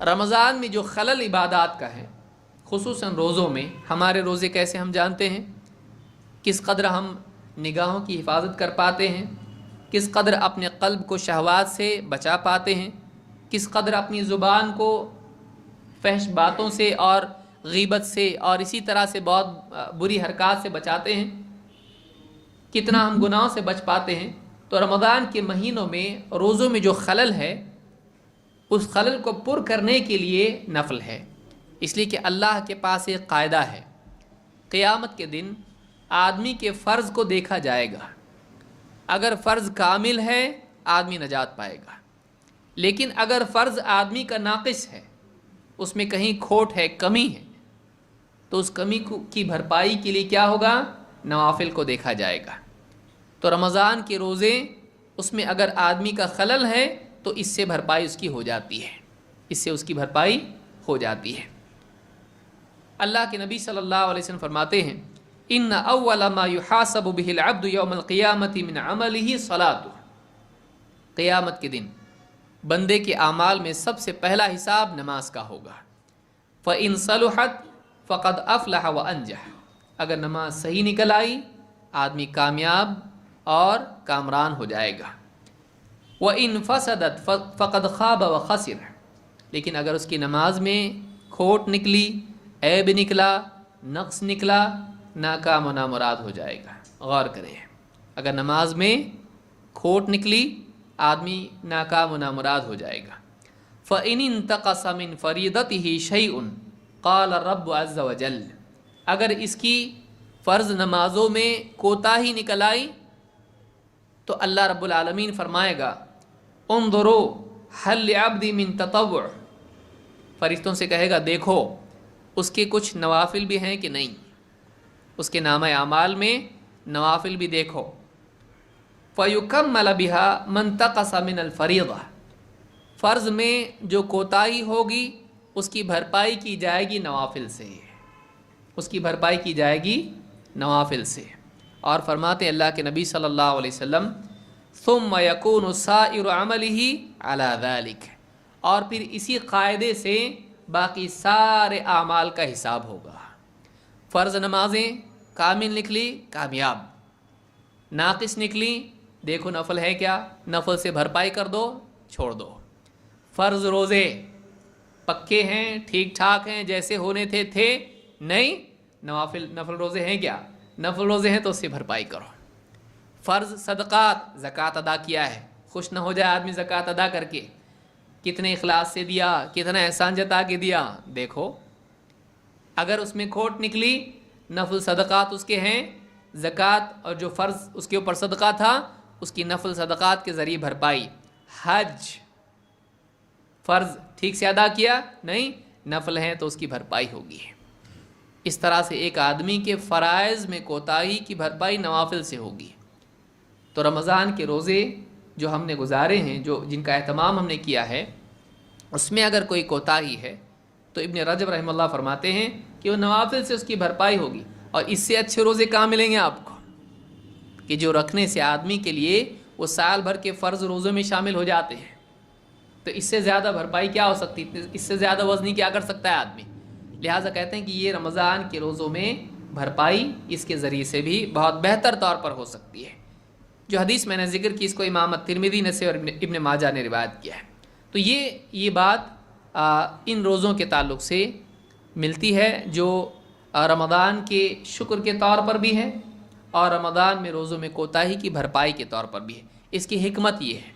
رمضان میں جو خلل عبادات کا ہے، خصوصاً روزوں میں، ہمارے روزے کیسے ہم جانتے ہیں، کس قدر ہم نگاہوں کی حفاظت کر پاتے ہیں، کس قدر اپنے قلب کو شہوات سے بچا پاتے ہیں، کس قدر اپنی زبان کو فحش باتوں سے اور غیبت سے اور اسی طرح سے بہت بری حرکات سے بچاتے ہیں، کتنا ہم گناہوں سے بچ پاتے ہیں۔ تو رمضان کے مہینوں میں روزوں میں جو خلل ہے، اس خلل کو پر کرنے کے لیے نفل ہے، اس لیے کہ اللہ کے پاس ایک قاعدہ ہے، قیامت کے دن آدمی کے فرض کو دیکھا جائے گا، اگر فرض کامل ہے آدمی نجات پائے گا، لیکن اگر فرض آدمی کا ناقص ہے، اس میں کہیں کھوٹ ہے، کمی ہے، تو اس کمی کی بھرپائی کے لیے کیا ہوگا؟ نوافل کو دیکھا جائے گا۔ تو رمضان کے روزے، اس میں اگر آدمی کا خلل ہے تو اس سے بھرپائی اس کی ہو جاتی ہے، اس سے اس کی بھرپائی ہو جاتی ہے۔ اللہ کے نبی صلی اللہ علیہ وسلم فرماتے ہیں ان اول ما يحاسب به العبد يوم القیامة من عمله صلاته، قیامت کے دن بندے کے اعمال میں سب سے پہلا حساب نماز کا ہوگا۔ فإن صلحت فقد افلح وانجح، اگر نماز صحیح نکل آئی آدمی کامیاب اور کامران ہو جائے گا۔ وإن فسدت فقد خاب وخسر، لیکن اگر اس کی نماز میں کھوٹ نکلی، عیب نکلا، نقص نکلا، ناکام و نامراد ہو جائے گا۔ غور کریں، اگر نماز میں کھوٹ نکلی آدمی ناکام و نامراد ہو جائے گا۔ فإن انتقص من فریضته شیء قال الرب عز وجل، اگر اس کی فرض نمازوں میں کوتاہی نکل آئی تو اللہ رب العالمین فرمائے گا انظروا هل لعبدی من تطوع، فرشتوں سے کہے گا دیکھو اس کے کچھ نوافل بھی ہیں کہ نہیں، اس کے نامہ اعمال میں نوافل بھی دیکھو۔ فَيُكَمَّلَ بِهَا مَنْ تَقَصَ مِنَ الْفَرِيضَةِ، فرض میں جو کوتاہی ہوگی اس کی بھرپائی کی جائے گی نوافل سے، اس کی بھرپائی کی جائے گی نوافل سے۔ اور فرماتے اللہ کے نبی صلی اللہ علیہ وسلم ثُمَّ يَكُونُ سَائِرُ عَمَلِهِ عَلَى ذَلِكَ، اور پھر اسی قاعدے سے باقی سارے اعمال کا حساب ہوگا۔ فرض نمازیں کامل نکلی کامیاب، ناقص نکلی دیکھو نفل ہے کیا، نفل سے بھرپائی کر دو، چھوڑ دو۔ فرض روزے پکے ہیں، ٹھیک ٹھاک ہیں، جیسے ہونے تھے نہیں، نفل روزے ہیں کیا، نفل روزے ہیں تو اس سے بھرپائی کرو۔ فرض صدقات، زکوٰۃ ادا کیا ہے، خوش نہ ہو جائے آدمی زکوٰۃ ادا کر کے، کتنے اخلاص سے دیا، کتنا احسان جتا کے دیا، دیکھو اگر اس میں کھوٹ نکلی، نفل صدقات اس کے ہیں، زکوٰۃ اور جو فرض اس کے اوپر صدقہ تھا اس کی نفل صدقات کے ذریعے بھرپائی۔ حج فرض ٹھیک سے ادا کیا نہیں، نفل ہیں تو اس کی بھرپائی ہوگی۔ اس طرح سے ایک آدمی کے فرائض میں کوتاہی کی بھرپائی نوافل سے ہوگی۔ تو رمضان کے روزے جو ہم نے گزارے ہیں، جن کا اہتمام ہم نے کیا ہے، اس میں اگر کوئی کوتاہی ہے تو ابن رجب رحمہ اللہ فرماتے ہیں کہ وہ نوافل سے اس کی بھرپائی ہوگی۔ اور اس سے اچھے روزے کہاں ملیں گے آپ کو کہ جو رکھنے سے آدمی کے لیے وہ سال بھر کے فرض روزوں میں شامل ہو جاتے ہیں۔ تو اس سے زیادہ بھرپائی کیا ہو سکتی، اس سے زیادہ وزنی کیا کر سکتا ہے آدمی؟ لہٰذا کہتے ہیں کہ یہ رمضان کے روزوں میں بھرپائی اس کے ذریعے سے بھی بہت بہتر طور پر ہو سکتی ہے۔ جو حدیث میں نے ذکر کی اس کو امام ترمذی نے سے اور ابن ماجہ نے روایت کیا ہے۔ تو یہ بات ان روزوں کے تعلق سے ملتی ہے جو رمضان کے شکر کے طور پر بھی ہے اور رمضان میں روزوں میں کوتاہی کی بھرپائی کے طور پر بھی ہے۔ اس کی حکمت یہ ہے